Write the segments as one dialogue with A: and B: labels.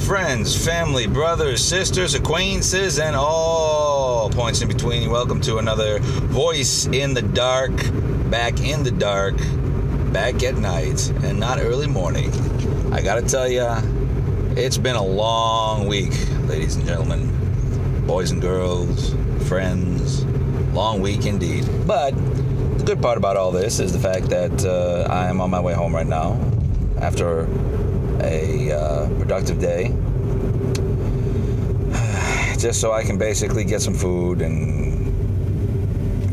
A: friends, family, brothers, sisters, acquaintances, and all points in between. Welcome to another Voice in the Dark, back in the dark, back at night, and not early morning. I gotta tell ya, it's been a long week, ladies and gentlemen, boys and girls, friends, long week indeed. But the good part about all this is the fact that I'm on my way home right now after a productive day, just so I can basically get some food and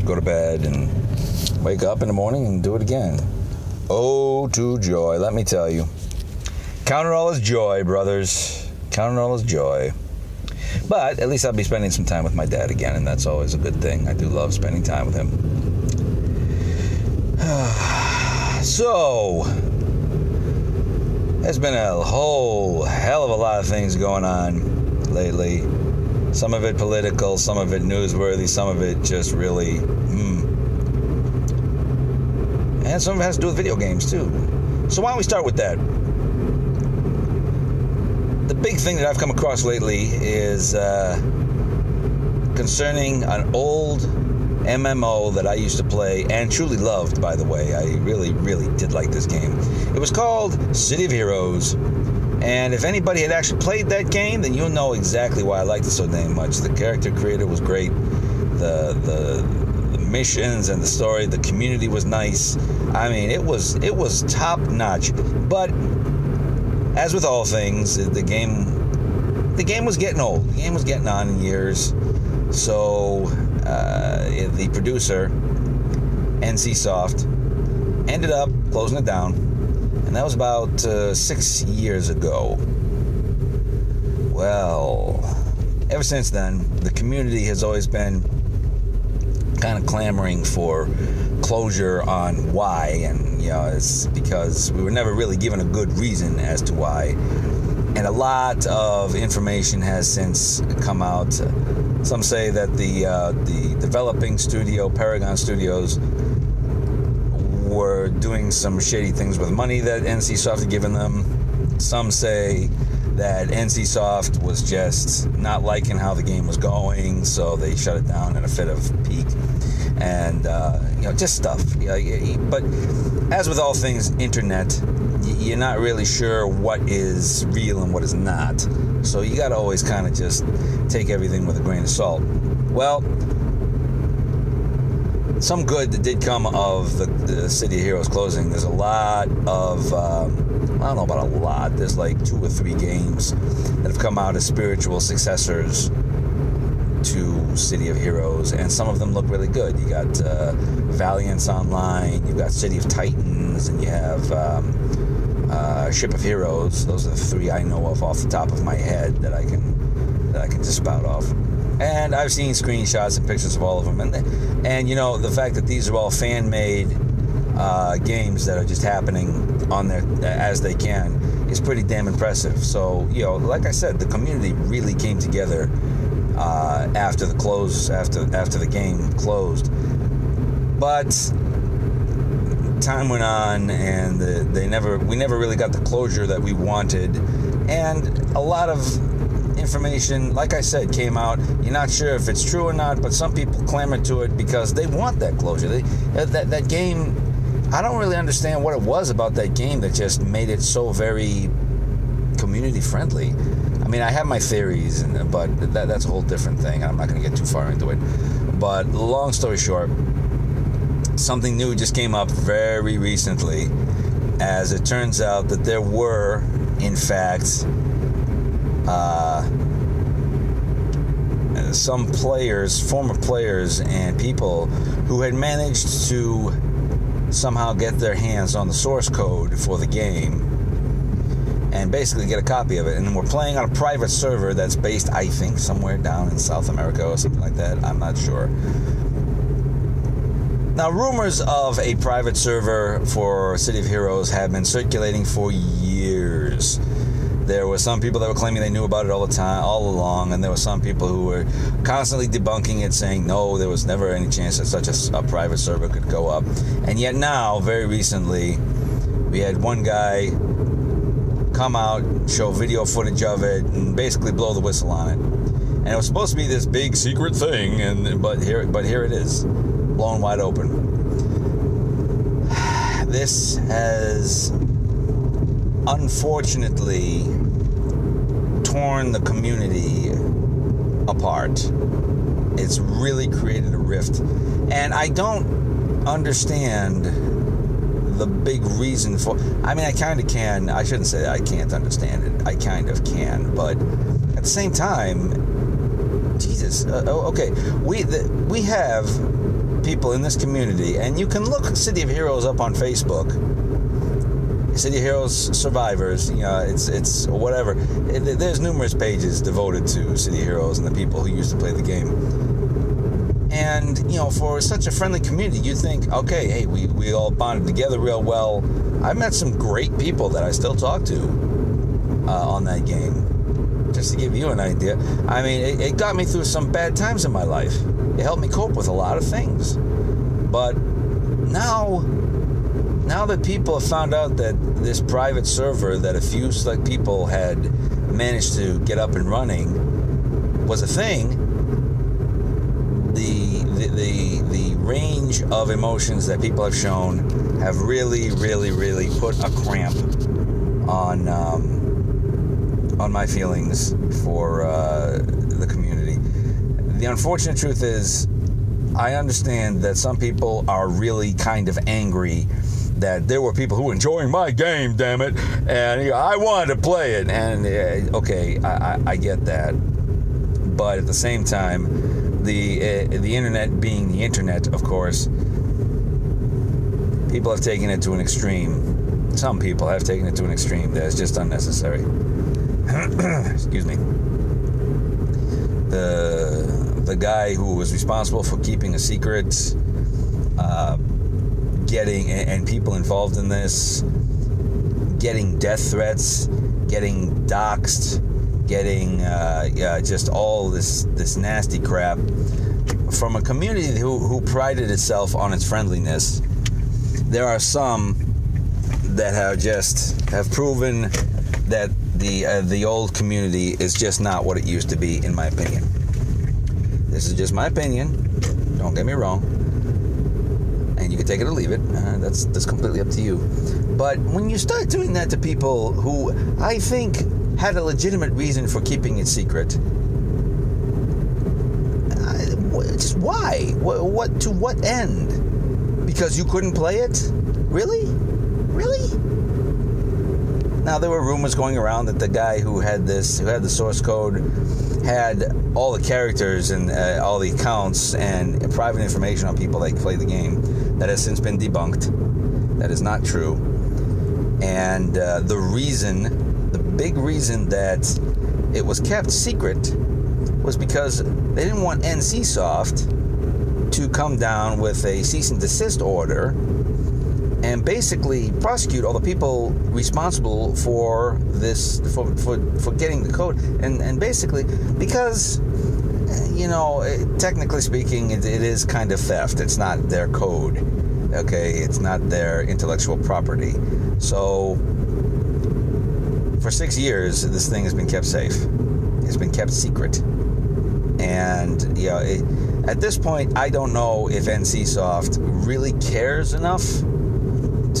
A: go to bed and wake up in the morning and do it again. Oh, to joy, let me tell you. Count it all as joy, brothers. Count it all as joy. But at least I'll be spending some time with my dad again, and that's always a good thing. I do love spending time with him. So, there's been a whole hell of a lot of things going on lately. Some of it political, some of it newsworthy, some of it just really, And some of it has to do with video games, too. So why don't we start with that? The big thing that I've come across lately is concerning an old MMO that I used to play and truly loved, by the way. I really, really did like this game. It was called City of Heroes. And if anybody had actually played that game, then you'll know exactly why I liked it so dang much. The character creator was great. The missions and the story, the community was nice. I mean, it was top notch. But as with all things, the game was getting old. The game was getting on in years. So the producer, NCSoft, ended up closing it down, and that was about 6 years ago. Well, ever since then, the community has always been kind of clamoring for closure on why, and it's because we were never really given a good reason as to why. And a lot of information has since come out. Some say that the developing studio, Paragon Studios, were doing some shady things with money that NCSoft had given them. Some say that NCSoft was just not liking how the game was going, so they shut it down in a fit of pique. And, just stuff. But as with all things internet, you're not really sure what is real and what is not. So you got to always kind of just take everything with a grain of salt. Well, some good that did come of the City of Heroes closing. There's a lot of, I don't know about a lot, there's like 2 or 3 games that have come out as spiritual successors to City of Heroes, and some of them look really good. You got Valiance Online, you've got City of Titans, and you have Ship of Heroes. Those are the 3 I know of off the top of my head that I can just spout off. And I've seen screenshots and pictures of all of them, and the fact that these are all fan-made games that are just happening on there as they can is pretty damn impressive. So like I said, the community really came together after the game closed. But time went on, and we never really got the closure that we wanted. And a lot of information, like I said, came out. You're not sure if it's true or not, but some people clamor to it because they want that closure. That game, I don't really understand what it was about that game that just made it so very community friendly. I mean, I have my theories, but that's a whole different thing. I'm not going to get too far into it. But long story short, something new just came up very recently, as it turns out that there were, in fact, some players, former players, and people who had managed to somehow get their hands on the source code for the game and basically get a copy of it. And we're playing on a private server that's based, I think, somewhere down in South America or something like that. I'm not sure. Now, rumors of a private server for City of Heroes have been circulating for years. There were some people that were claiming they knew about it all along, and there were some people who were constantly debunking it, saying no, there was never any chance that such a private server could go up. And yet now, very recently, we had one guy come out, show video footage of it, and basically blow the whistle on it. And it was supposed to be this big secret thing, but here it is, blown wide open. This has unfortunately torn the community apart. It's really created a rift, and I don't understand the big reason for. I mean, I kind of can. I shouldn't say I can't understand it. I kind of can, but at the same time, Jesus. Okay, we have people in this community, and you can look City of Heroes up on Facebook. City of Heroes survivors, it's whatever. There's numerous pages devoted to City of Heroes and the people who used to play the game. And, for such a friendly community, you'd think, okay, hey, we all bonded together real well. I met some great people that I still talk to on that game. Just to give you an idea. I mean, it got me through some bad times in my life. It helped me cope with a lot of things. But now that people have found out that this private server that a few select people had managed to get up and running was a thing, the range of emotions that people have shown have really, really, really put a cramp on my feelings for the community. The unfortunate truth is, I understand that some people are really kind of angry that there were people who were enjoying my game, damn it, and I wanted to play it. And okay, I get that, but at the same time, the internet being the internet, of course, people have taken it to an extreme. Some people have taken it to an extreme that is just unnecessary. Excuse me. The guy who was responsible for keeping a secret, and people involved in this, getting death threats, getting doxxed, getting just all this nasty crap from a community who prided itself on its friendliness. There are some that have proven that the old community is just not what it used to be, in my opinion. This is just my opinion. Don't get me wrong. And you can take it or leave it. That's completely up to you. But when you start doing that to people who I think had a legitimate reason for keeping it secret, just why? What to what end? Because you couldn't play it? Really? Now, there were rumors going around that the guy who had the source code, had all the characters and all the accounts and private information on people that play the game. That has since been debunked. That is not true. And the big reason that it was kept secret was because they didn't want NCSoft to come down with a cease and desist order and basically prosecute all the people responsible for this, for getting the code, and basically because technically speaking, it is kind of theft. It's not their code, okay? It's not their intellectual property. So for 6 years, this thing has been kept safe. It's been kept secret, and at this point, I don't know if NCSoft really cares enough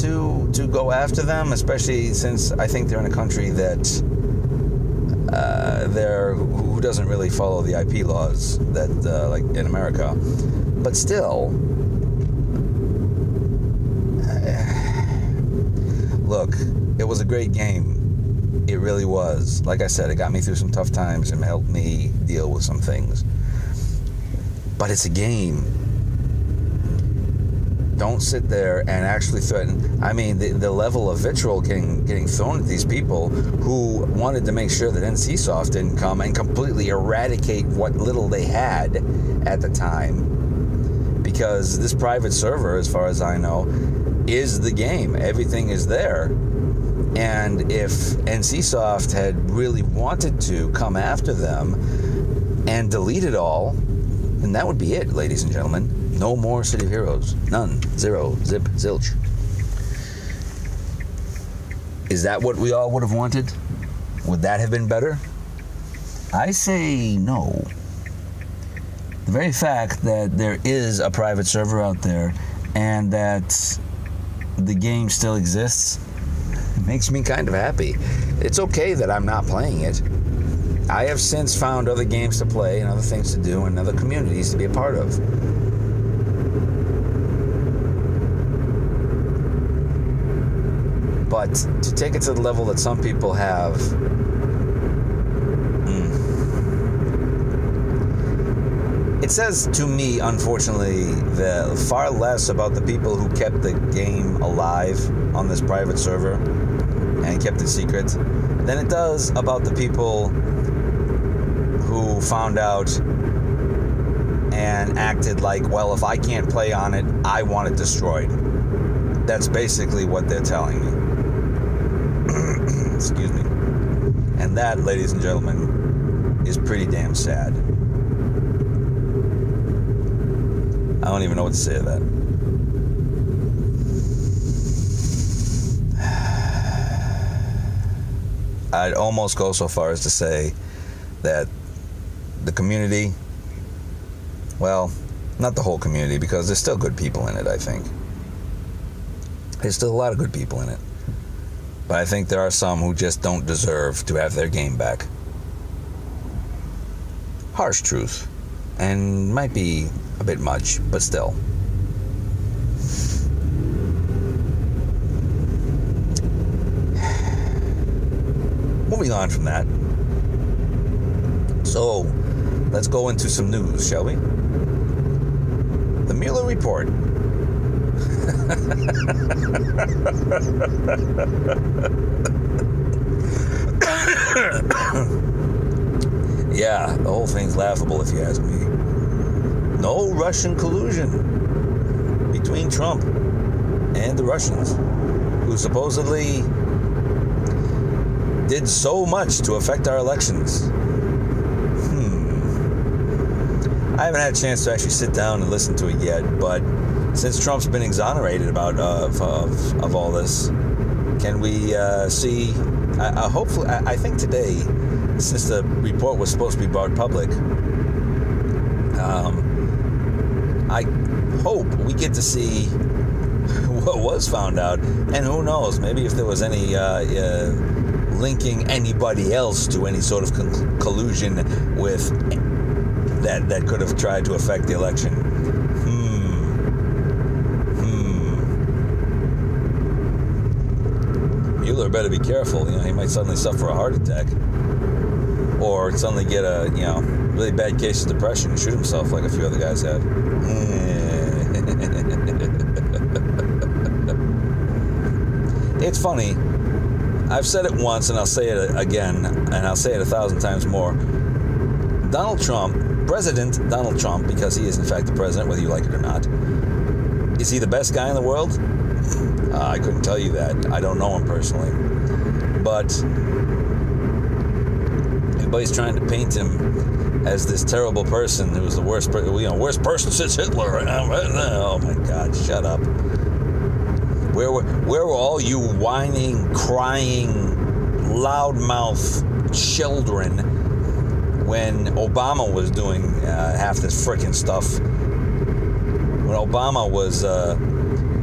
A: to go after them, especially since I think they're in a country that who doesn't really follow the IP laws that like in America. But still, look, it was a great game. It really was. Like I said, it got me through some tough times and helped me deal with some things. But it's a game. Don't sit there and actually threaten. I mean, the level of vitriol getting thrown at these people who wanted to make sure that NCSoft didn't come and completely eradicate what little they had at the time. Because this private server, as far as I know, is the game. Everything is there. And if NCSoft had really wanted to come after them and delete it all, then that would be it, ladies and gentlemen. No more City of Heroes. None. Zero. Zip. Zilch. Is that what we all would have wanted? Would that have been better? I say no. The very fact that there is a private server out there and that the game still exists makes me kind of happy. It's okay that I'm not playing it. I have since found other games to play and other things to do and other communities to be a part of. But to take it to the level that some people have, it says to me, unfortunately, far less about the people who kept the game alive on this private server and kept it secret than it does about the people who found out and acted like, well, if I can't play on it, I want it destroyed. That's basically what they're telling me. Excuse me. And that, ladies and gentlemen, is pretty damn sad. I don't even know what to say to that. I'd almost go so far as to say that the community, well, not the whole community, because there's still good people in it, I think. There's still a lot of good people in it. But I think there are some who just don't deserve to have their game back. Harsh truth. And might be a bit much, but still. Moving on from that. So, let's go into some news, shall we? The Mueller report. Yeah, the whole thing's laughable if you ask me. No Russian collusion between Trump and the Russians, who supposedly did so much to affect our elections. I haven't had a chance to actually sit down and listen to it yet, but since Trump's been exonerated about of all this, can we see? Hopefully, I think today, since the report was supposed to be brought public, I hope we get to see what was found out, and who knows, maybe if there was any linking anybody else to any sort of collusion with that could have tried to affect the election. Mueller better be careful. He might suddenly suffer a heart attack, or suddenly get a really bad case of depression and shoot himself like a few other guys have. It's funny. I've said it once, and I'll say it again, and I'll say it 1,000 times more. Donald Trump, President Donald Trump, because he is in fact the president, whether you like it or not, is he the best guy in the world? I couldn't tell you that. I don't know him personally. But everybody's trying to paint him as this terrible person who was the worst person since Hitler. Oh my God, shut up. Where were all you whining, crying, loudmouth children when Obama was doing half this frickin' stuff? When Obama was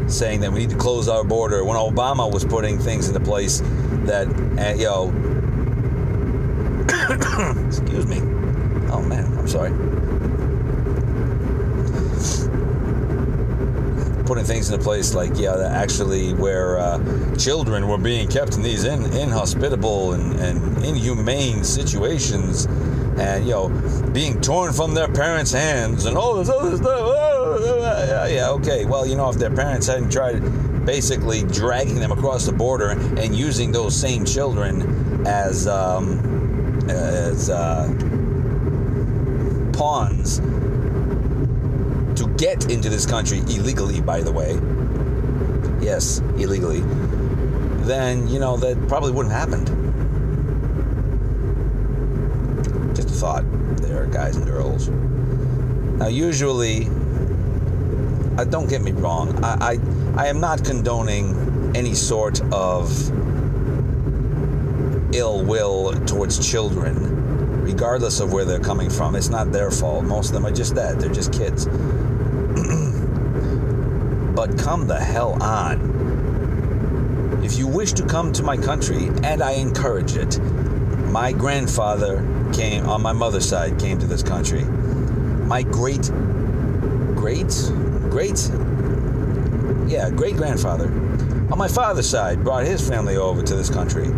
A: saying that we need to close our border, when Obama was putting things into place that, excuse me. Oh man, I'm sorry. Putting things into place like, that actually where children were being kept in these inhospitable and inhumane situations, and being torn from their parents' hands and all this other stuff. Okay. Well, if their parents hadn't tried basically dragging them across the border and using those same children as pawns to get into this country illegally, by the way. Yes, illegally. Then, that probably wouldn't have happened. Just a thought there, guys and girls. Now, usually, don't get me wrong, I am not condoning any sort of ill will towards children, regardless of where they're coming from. It's not their fault. Most of them are just that. They're just kids. But come the hell on. If you wish to come to my country, and I encourage it, my grandfather came, on my mother's side, came to this country. My great-grandfather on my father's side brought his family over to this country.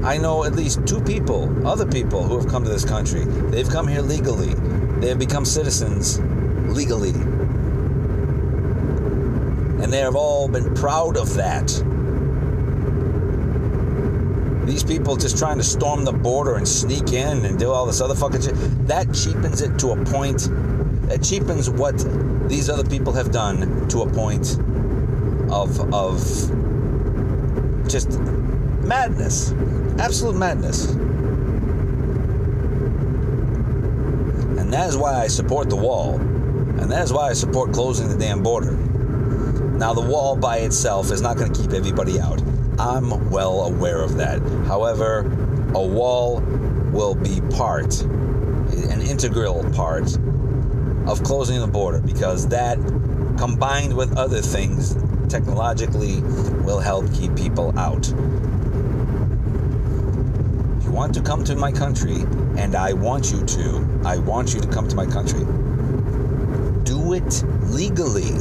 A: I know at least other people who have come to this country. They've come here legally. They have become citizens legally. And they have all been proud of that. These people just trying to storm the border and sneak in and do all this other fucking shit, that cheapens it to a point. That cheapens what these other people have done to a point of just madness. Absolute madness. And that is why I support the wall. And that is why I support closing the damn border. Now, the wall by itself is not going to keep everybody out. I'm well aware of that. However, a wall will be an integral part of closing the border, because that, combined with other things, technologically will help keep people out. If you want to come to my country, and I want you to come to my country, do it legally.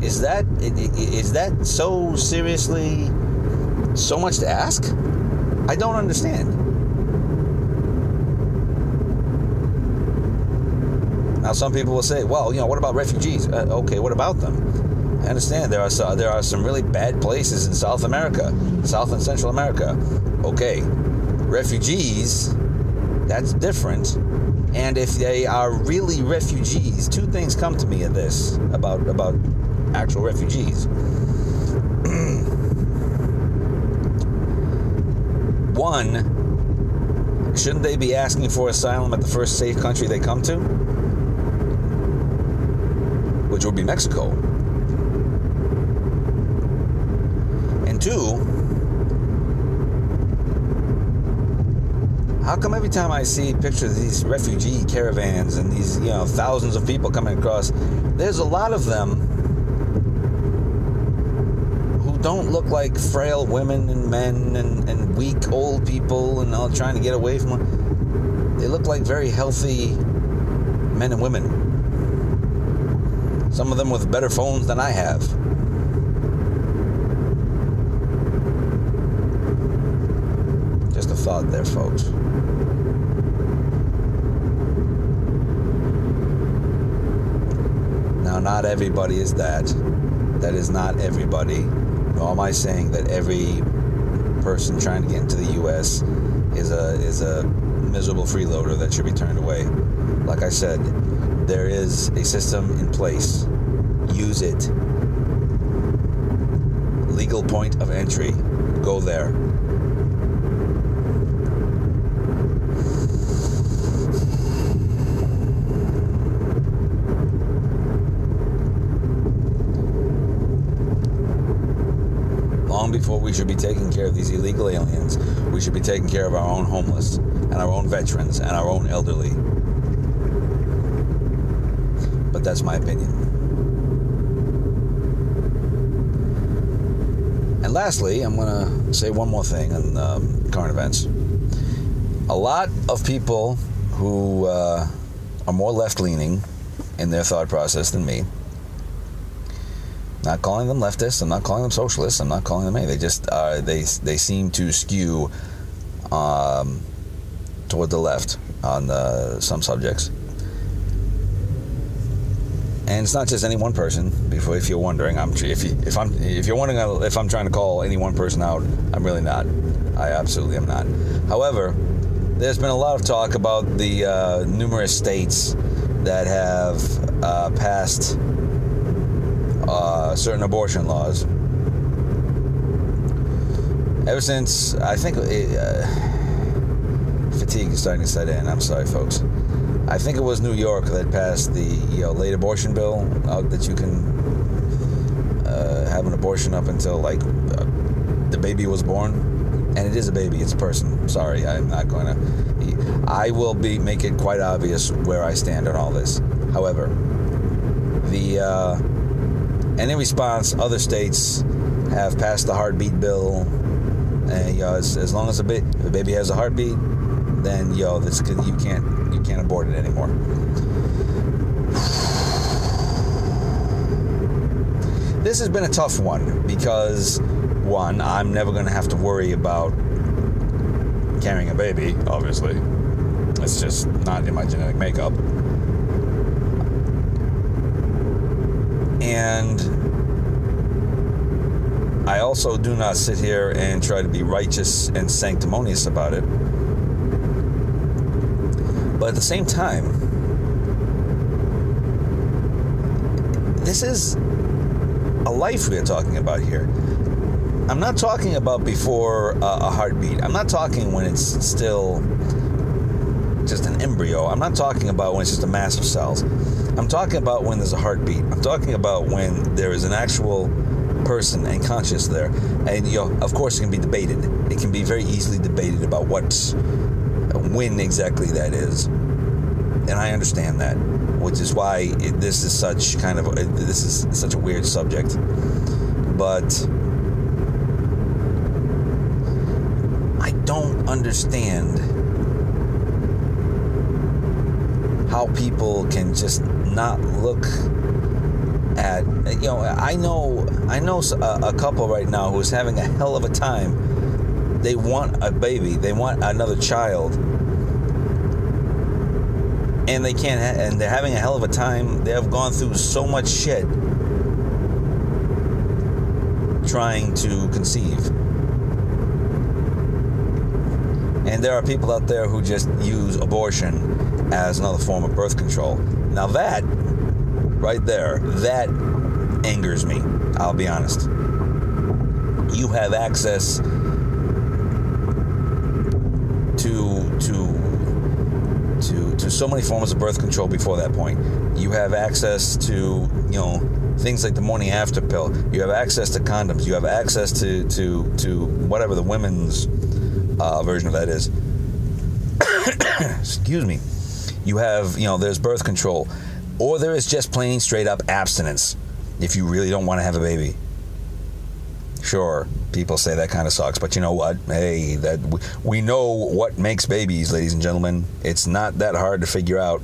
A: Is that so seriously so much to ask? I don't understand. Now, some people will say, well, what about refugees? Okay, what about them? I understand there are some really bad places in South America, South and Central America. Okay, refugees, that's different. And if they are really refugees, two things come to me of this about actual refugees. One, shouldn't they be asking for asylum at the first safe country they come to? Which would be Mexico. And two, how come every time I see pictures of these refugee caravans and these, thousands of people coming across, there's a lot of them who don't look like frail women and men and weak old people and all trying to get away from them. They look like very healthy men and women. Some of them with better phones than I have. Just a thought there, folks. Now, not everybody is that. That is not everybody. Nor am I saying that every person trying to get into the U.S. is a miserable freeloader that should be turned away. Like I said, there is a system in place. Use it. Legal point of entry. Go there. Long before we should be taking care of these illegal aliens, we should be taking care of our own homeless and our own veterans and our own elderly. But that's my opinion. And lastly, I'm going to say one more thing on current events. A lot of people who are more left-leaning in their thought process than me, not calling them leftists, I'm not calling them socialists, I'm not calling them anything. They just they seem to skew toward the left on some subjects. And it's not just any one person. If you're wondering, if you're wondering if I'm trying to call any one person out, I'm really not. I absolutely am not. However, there's been a lot of talk about the numerous states that have passed certain abortion laws. Ever since, I think, fatigue is starting to set in. I'm sorry, folks. I think it was New York that passed the late abortion bill that you can have have an abortion up until like the baby was born, and it is a baby, it's a person. Sorry, I'm not going to. I will make it quite obvious where I stand on all this. However, and in response, other states have passed the heartbeat bill, and as long as the baby has a heartbeat, then you can't abort it anymore. This has been a tough one because, one, I'm never going to have to worry about carrying a baby, obviously. It's just not in my genetic makeup. And I also do not sit here and try to be righteous and sanctimonious about it. But at the same time, this is a life we are talking about here. I'm not talking about before a heartbeat. I'm not talking when it's still just an embryo. I'm not talking about when it's just a mass of cells. I'm talking about when there's a heartbeat. I'm talking about when there is an actual person and conscious there. And of course it can be debated. It can be very easily debated about when exactly that is. And I understand that, which is why this is such a weird subject. But I don't understand how people can just not look at, I know a couple right now who's having a hell of a time. They want a baby, they want another child, and they can't, and they're having a hell of a time. They have gone through so much shit trying to conceive. And there are people out there who just use abortion as another form of birth control. Now that, right there, that angers me, I'll be honest. You have access to so many forms of birth control before that point. You have access to, things like the morning after pill. You have access to condoms. You have access to whatever the women's version of that is. Excuse me. You have, there's birth control, or there is just plain straight up abstinence if you really don't want to have a baby. Sure, people say that kind of sucks, but you know what? Hey, we know what makes babies, ladies and gentlemen. It's not that hard to figure out.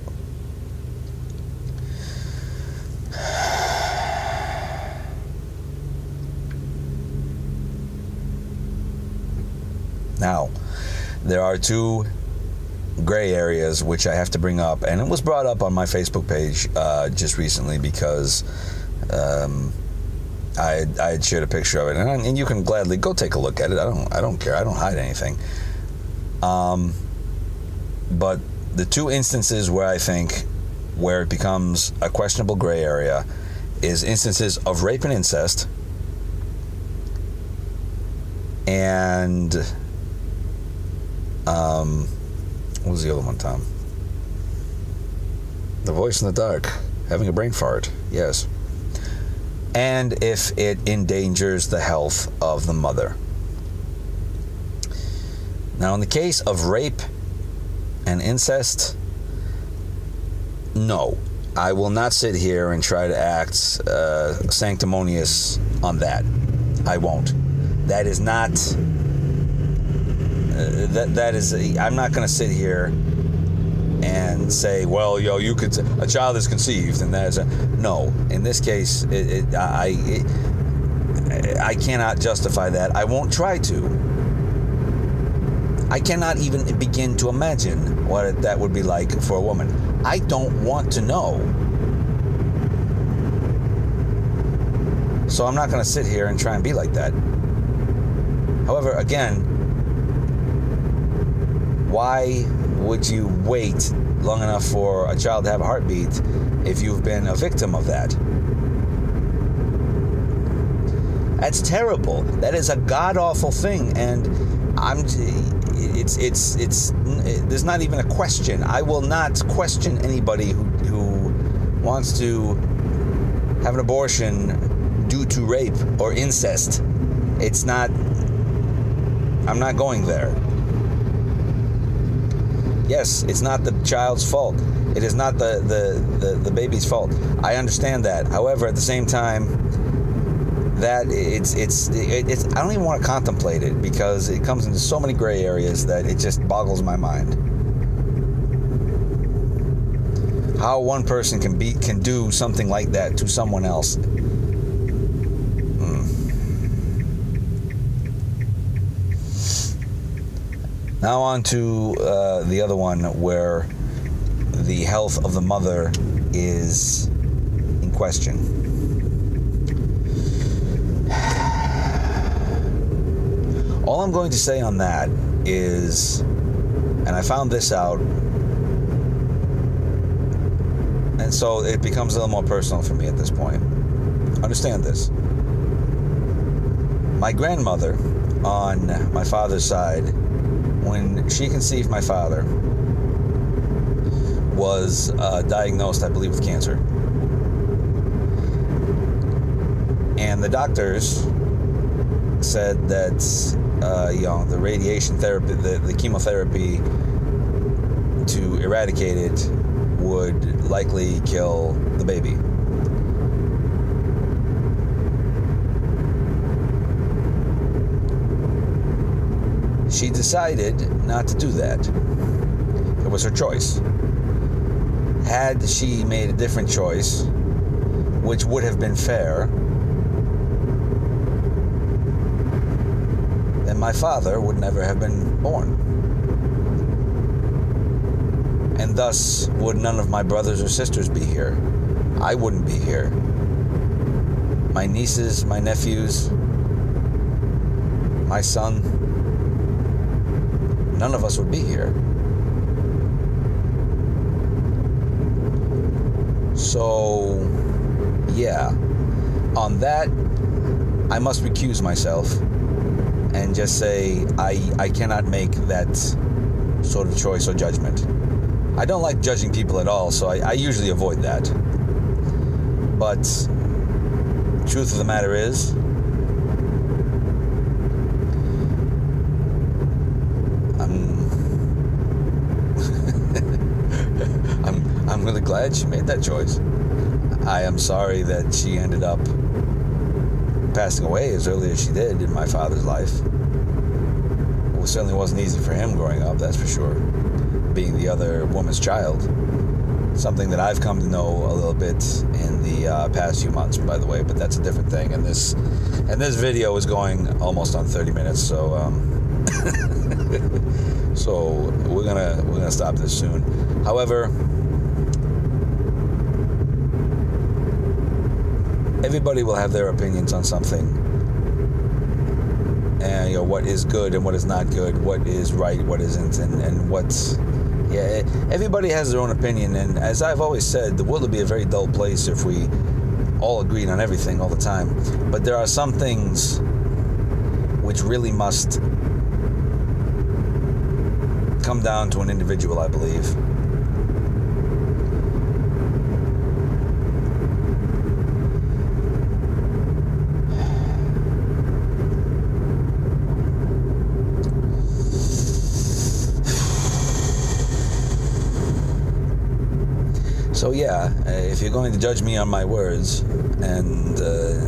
A: Now, there are two gray areas which I have to bring up, and it was brought up on my Facebook page just recently because I had shared a picture of it, and you can gladly go take a look at it. I don't care. I don't hide anything. But the two instances where it becomes a questionable gray area is instances of rape and incest, and what was the other one, Tom? The voice in the dark, having a brain fart. Yes. And if it endangers the health of the mother. Now, in the case of rape and incest, no, I will not sit here and try to act sanctimonious on that. I won't. That is not. I'm not going to sit here and say, well, you could. A child is conceived, and that is no. In this case, I cannot justify that. I won't try to. I cannot even begin to imagine what that would be like for a woman. I don't want to know. So I'm not going to sit here and try and be like that. However, again, why would you wait long enough for a child to have a heartbeat if you've been a victim of that? That's terrible. That is a god-awful thing, and there's not even a question. I will not question anybody who wants to have an abortion due to rape or incest. It's not, I'm not going there. Yes, it's not the child's fault. It is not the baby's fault. I understand that. However, at the same time, that it's I don't even want to contemplate it, because it comes into so many gray areas that it just boggles my mind. How one person can do something like that to someone else. Now on to the other one, where the health of the mother is in question. All I'm going to say on that is, and I found this out, and so it becomes a little more personal for me at this point. Understand this. My grandmother, on my father's side, when she conceived my father, was diagnosed, I believe, with cancer. And the doctors said that, the radiation therapy, the chemotherapy to eradicate it would likely kill the baby. She decided not to do that. It was her choice. Had she made a different choice, which would have been fair, then my father would never have been born. And thus would none of my brothers or sisters be here. I wouldn't be here. My nieces, my nephews, my son, none of us would be here. So, yeah, on that, I must recuse myself and just say I cannot make that sort of choice or judgment. I don't like judging people at all, so I usually avoid that. But truth of the matter is, I'm really glad she made that choice. I am sorry that she ended up passing away as early as she did in my father's life. It certainly wasn't easy for him growing up, that's for sure. Being the other woman's child. Something that I've come to know a little bit in the past few months, by the way, but that's a different thing. And this video is going almost on 30 minutes, so so we're gonna stop this soon. However, everybody will have their opinions on something, and what is good and what is not good, what is right, what isn't, and what's, everybody has their own opinion. And as I've always said, the world would be a very dull place if we all agreed on everything all the time. But there are some things which really must come down to an individual, I believe. So if you're going to judge me on my words, and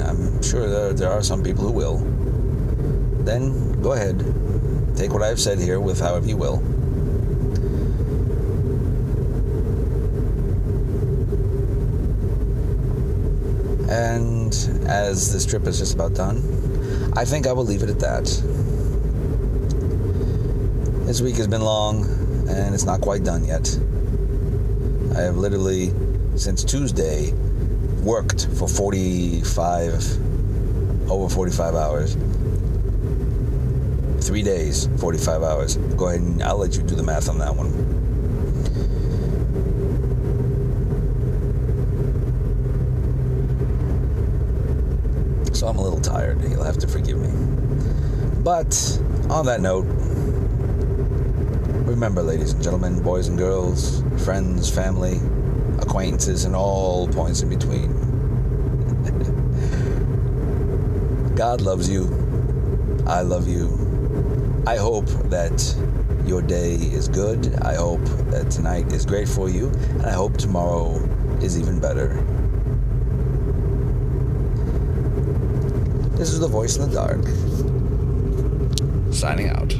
A: I'm sure there are some people who will, then go ahead. Take what I've said here with however you will. And as this trip is just about done, I think I will leave it at that. This week has been long, and it's not quite done yet. I have literally, since Tuesday, worked for over 45 hours. 3 days, 45 hours. Go ahead and I'll let you do the math on that one. So I'm a little tired. You'll have to forgive me. But on that note, remember, ladies and gentlemen, boys and girls, friends, family, acquaintances, and all points in between. God loves you. I love you. I hope that your day is good. I hope that tonight is great for you. And I hope tomorrow is even better. This is the Voice in the Dark, signing out.